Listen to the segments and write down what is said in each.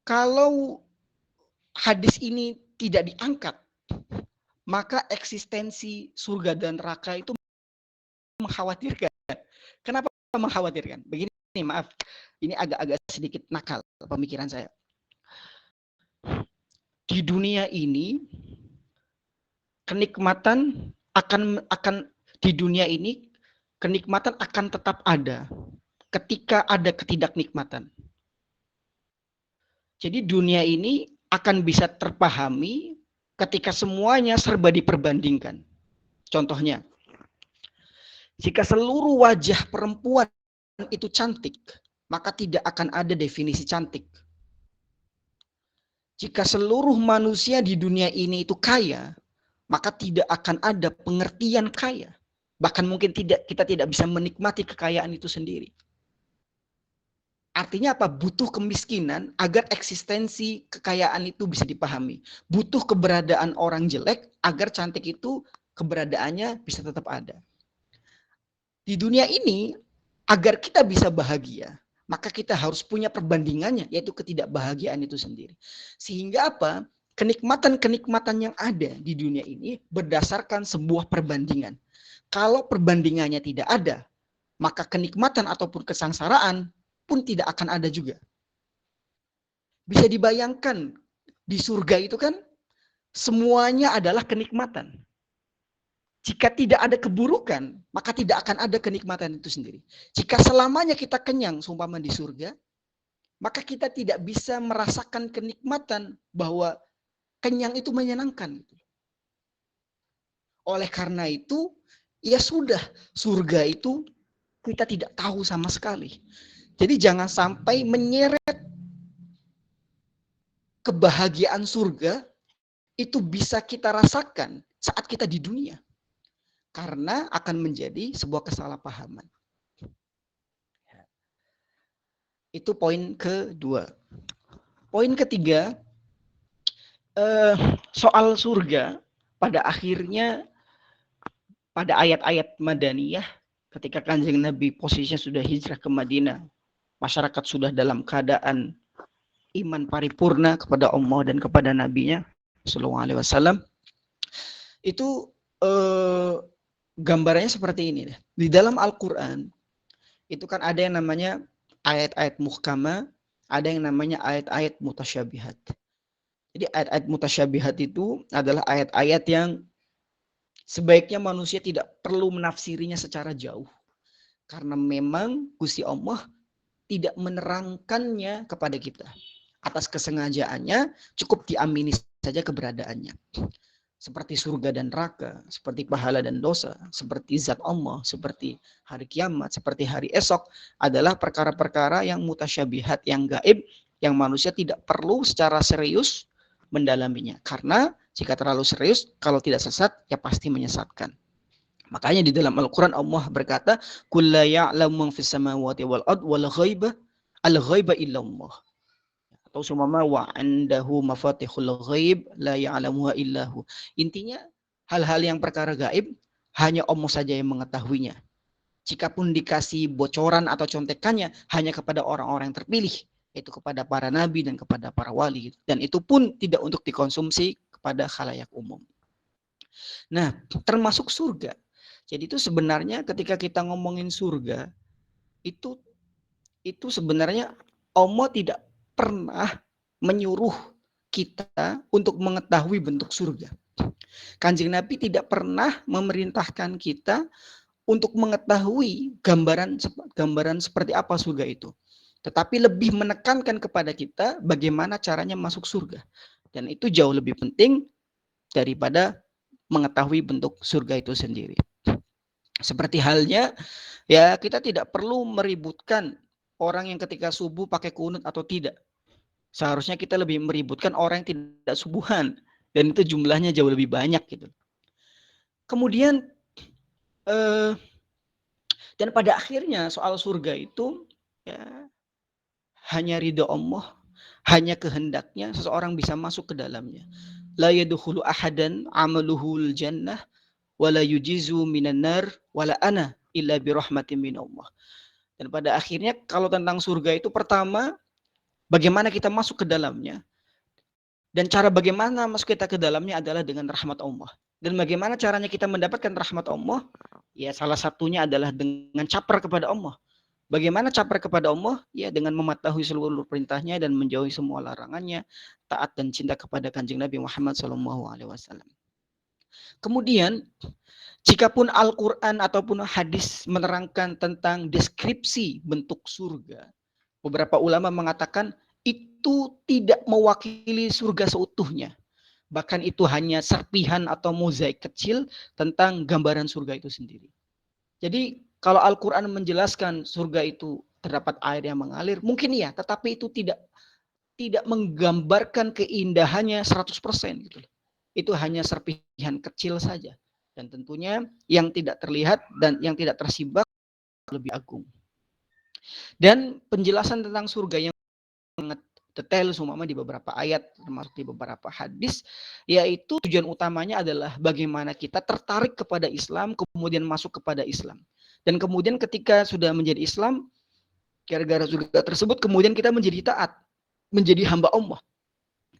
Kalau hadis ini tidak diangkat, maka eksistensi surga dan neraka itu mengkhawatirkan. Kenapa mengkhawatirkan? Begini, maaf, ini agak-agak sedikit nakal pemikiran saya. Di dunia ini kenikmatan akan di dunia ini kenikmatan akan tetap ada ketika ada ketidaknikmatan. Jadi dunia ini akan bisa terpahami ketika semuanya serba diperbandingkan. Contohnya, jika seluruh wajah perempuan itu cantik, maka tidak akan ada definisi cantik. Jika seluruh manusia di dunia ini itu kaya, maka tidak akan ada pengertian kaya. Bahkan mungkin kita tidak bisa menikmati kekayaan itu sendiri. Artinya apa? Butuh kemiskinan agar eksistensi kekayaan itu bisa dipahami. Butuh keberadaan orang jelek agar cantik itu keberadaannya bisa tetap ada. Di dunia ini, agar kita bisa bahagia, maka kita harus punya perbandingannya, yaitu ketidakbahagiaan itu sendiri. Sehingga apa? Kenikmatan-kenikmatan yang ada di dunia ini berdasarkan sebuah perbandingan. Kalau perbandingannya tidak ada, maka kenikmatan ataupun kesengsaraan pun tidak akan ada juga. Bisa dibayangkan, di surga itu kan semuanya adalah kenikmatan. Jika tidak ada keburukan, maka tidak akan ada kenikmatan itu sendiri. Jika selamanya kita kenyang, seumpama di surga, maka kita tidak bisa merasakan kenikmatan bahwa kenyang itu menyenangkan. Oleh karena itu, ya sudah, surga itu kita tidak tahu sama sekali. Jadi jangan sampai menyeret kebahagiaan surga itu bisa kita rasakan saat kita di dunia. Karena akan menjadi sebuah kesalahpahaman. Itu poin kedua. Poin ketiga, soal surga pada akhirnya pada ayat-ayat Madaniyah ketika Kanjeng Nabi posisinya sudah hijrah ke Madinah, masyarakat sudah dalam keadaan iman paripurna kepada Allah dan kepada Nabi-Nya Sallallahu Alaihi Wasallam. Itu gambarannya seperti ini. Di dalam Al-Quran itu kan ada yang namanya ayat-ayat muhkama, ada yang namanya ayat-ayat mutasyabihat. Jadi ayat-ayat mutasyabihat itu adalah ayat-ayat yang sebaiknya manusia tidak perlu menafsirinya secara jauh. Karena memang Gusti Allah tidak menerangkannya kepada kita. Atas kesengajaannya cukup diamini saja keberadaannya. Seperti surga dan neraka, seperti pahala dan dosa, seperti zat Allah, seperti hari kiamat, seperti hari esok, adalah perkara-perkara yang mutasyabihat, yang gaib, yang manusia tidak perlu secara serius mendalaminya. Karena jika terlalu serius, kalau tidak sesat, ya pasti menyesatkan. Makanya di dalam Al-Quran Allah berkata, "Qul la ya'lamu man fis samawati wal ard wal ghaiba al-ghaiba illallah." Atau sumama wa indahu mafatihul ghaib la ya'lamuha illahu. Intinya hal-hal yang perkara gaib hanya Allah saja yang mengetahuinya. Jikapun dikasih bocoran atau contekannya hanya kepada orang-orang yang terpilih, yaitu kepada para nabi dan kepada para wali, dan itu pun tidak untuk dikonsumsi kepada khalayak umum. Nah, termasuk surga. Jadi itu sebenarnya ketika kita ngomongin surga, itu sebenarnya Allah tidak pernah menyuruh kita untuk mengetahui bentuk surga. Kanjeng Nabi tidak pernah memerintahkan kita untuk mengetahui gambaran seperti apa surga itu. Tetapi lebih menekankan kepada kita bagaimana caranya masuk surga. Dan itu jauh lebih penting daripada mengetahui bentuk surga itu sendiri. Seperti halnya, ya kita tidak perlu meributkan orang yang ketika subuh pakai kunut atau tidak. Seharusnya kita lebih meributkan orang yang tidak subuhan. Dan itu jumlahnya jauh lebih banyak gitu. Kemudian, dan pada akhirnya soal surga itu, ya, hanya ridho Allah, hanya kehendaknya seseorang bisa masuk ke dalamnya. La yadkhulu ahadan amaluhul jannah wala yujizu minan nar wala ana illa birahmatin minallah. Dan pada akhirnya kalau tentang surga itu pertama bagaimana kita masuk ke dalamnya. Dan cara bagaimana masuk kita ke dalamnya adalah dengan rahmat Allah. Dan bagaimana caranya kita mendapatkan rahmat Allah? Ya salah satunya adalah dengan caper kepada Allah. Bagaimana caper kepada Allah? Ya dengan mematuhi seluruh perintahnya dan menjauhi semua larangannya, taat dan cinta kepada Kanjeng Nabi Muhammad SAW. Kemudian, jikapun Al-Quran ataupun hadis menerangkan tentang deskripsi bentuk surga, beberapa ulama mengatakan itu tidak mewakili surga seutuhnya. Bahkan itu hanya serpihan atau mozaik kecil tentang gambaran surga itu sendiri. Jadi kalau Al-Quran menjelaskan surga itu terdapat air yang mengalir, mungkin iya, tetapi itu tidak menggambarkan keindahannya 100% gitu. Itu hanya serpihan kecil saja. Dan tentunya yang tidak terlihat dan yang tidak tersibak lebih agung. Dan penjelasan tentang surga yang sangat detail seumpama di beberapa ayat termasuk di beberapa hadis, yaitu tujuan utamanya adalah bagaimana kita tertarik kepada Islam kemudian masuk kepada Islam. Dan kemudian ketika sudah menjadi Islam, gara-gara surga tersebut kemudian kita menjadi taat, menjadi hamba Allah.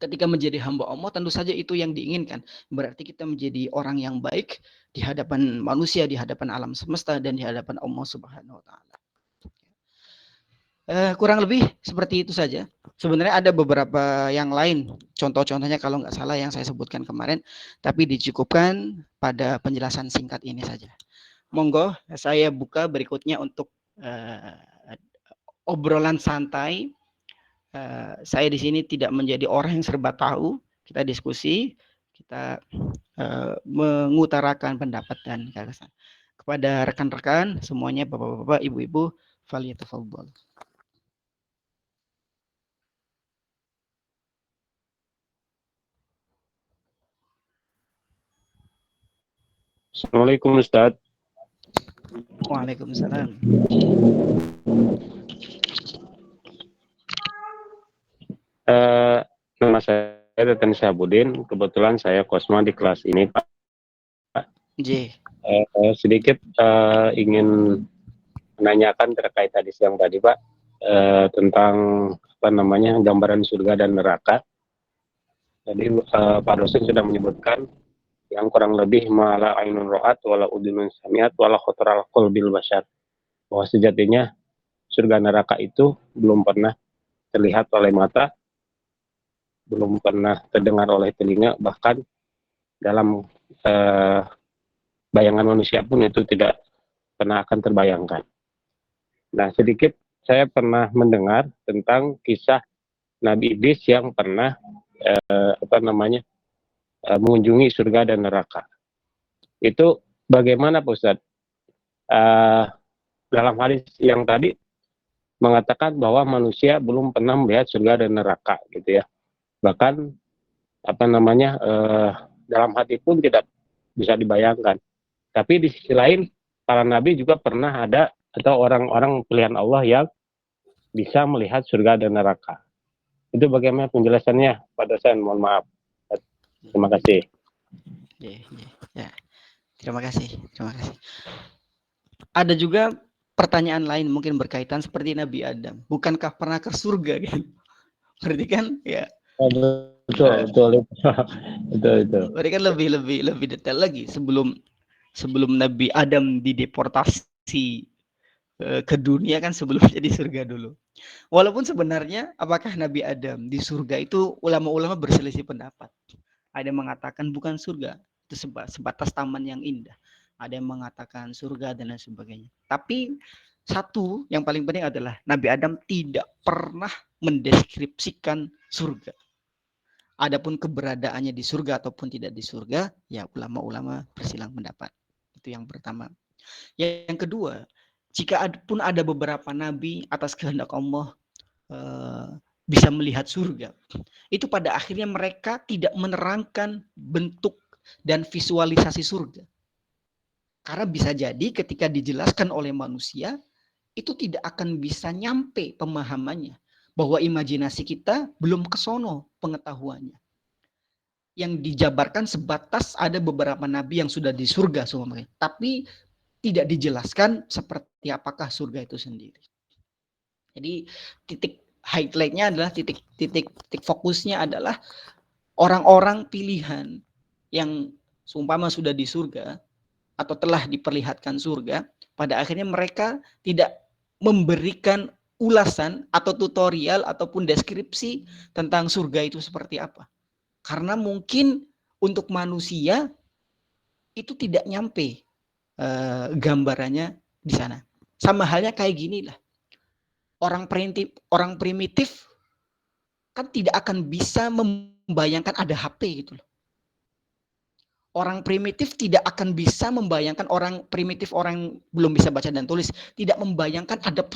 Ketika menjadi hamba Allah tentu saja itu yang diinginkan. Berarti kita menjadi orang yang baik di hadapan manusia, di hadapan alam semesta dan di hadapan Allah Subhanahu wa taala. Kurang lebih seperti itu saja. Sebenarnya ada beberapa yang lain, contoh-contohnya kalau nggak salah yang saya sebutkan kemarin, tapi dicukupkan pada penjelasan singkat ini saja. Monggo, saya buka berikutnya untuk obrolan santai. Saya di sini tidak menjadi orang yang serba tahu, kita diskusi, kita mengutarakan pendapat dan gagasan. Kepada rekan-rekan semuanya, bapak-bapak, ibu-ibu, falyatafadhal. Assalamualaikum Ustaz. Waalaikumsalam. Nama saya Teten Syahbudin. Kebetulan saya kosma di kelas ini, Pak. Sedikit ingin menanyakan terkait hadis yang tadi, Pak, tentang gambaran surga dan neraka. Jadi Pak dosen sudah menyebutkan yang kurang lebih mala ainun ro'at wala udunun samiat wala khotoral qalbil bashar, bahwa sejatinya surga neraka itu belum pernah terlihat oleh mata, belum pernah terdengar oleh telinga, bahkan dalam bayangan manusia pun itu tidak pernah akan terbayangkan. Nah, sedikit saya pernah mendengar tentang kisah Nabi Idris yang pernah mengunjungi surga dan neraka. Itu bagaimana, Pak Ustadz? Dalam hadis yang tadi mengatakan bahwa manusia belum pernah melihat surga dan neraka, gitu ya. Bahkan dalam hati pun tidak bisa dibayangkan. Tapi di sisi lain, para nabi juga pernah ada atau orang-orang pilihan Allah yang bisa melihat surga dan neraka. Itu bagaimana penjelasannya, Pak dosen? Mohon maaf. Terima kasih. Ya. Terima kasih. Ada juga pertanyaan lain mungkin berkaitan seperti Nabi Adam. Bukankah pernah ke surga kan? Berarti kan ya. Betul. Berarti kan lebih detail lagi sebelum Nabi Adam dideportasi ke dunia kan sebelumnya di surga dulu. Walaupun sebenarnya apakah Nabi Adam di surga itu ulama-ulama berselisih pendapat. Ada yang mengatakan bukan surga, itu sebatas taman yang indah. Ada yang mengatakan surga dan lain sebagainya. Tapi satu yang paling penting adalah Nabi Adam tidak pernah mendeskripsikan surga. Adapun keberadaannya di surga ataupun tidak di surga, ya ulama-ulama bersilang pendapat. Itu yang pertama. Yang kedua, jika pun ada beberapa nabi atas kehendak Allah bisa melihat surga, itu pada akhirnya mereka tidak menerangkan bentuk dan visualisasi surga. Karena bisa jadi ketika dijelaskan oleh manusia, itu tidak akan bisa nyampe pemahamannya. Bahwa imajinasi kita belum kesono pengetahuannya. Yang dijabarkan sebatas ada beberapa nabi yang sudah di surga semuanya. Tapi tidak dijelaskan seperti apakah surga itu sendiri. Jadi titik highlightnya adalah titik fokusnya adalah orang-orang pilihan yang seumpama sudah di surga atau telah diperlihatkan surga, pada akhirnya mereka tidak memberikan ulasan atau tutorial ataupun deskripsi tentang surga itu seperti apa. Karena mungkin untuk manusia itu tidak nyampe gambarannya di sana. Sama halnya kayak gini lah. Orang primitif kan tidak akan bisa membayangkan ada HP gitu loh. Orang primitif tidak akan bisa membayangkan orang primitif, orang belum bisa baca dan tulis, tidak membayangkan ada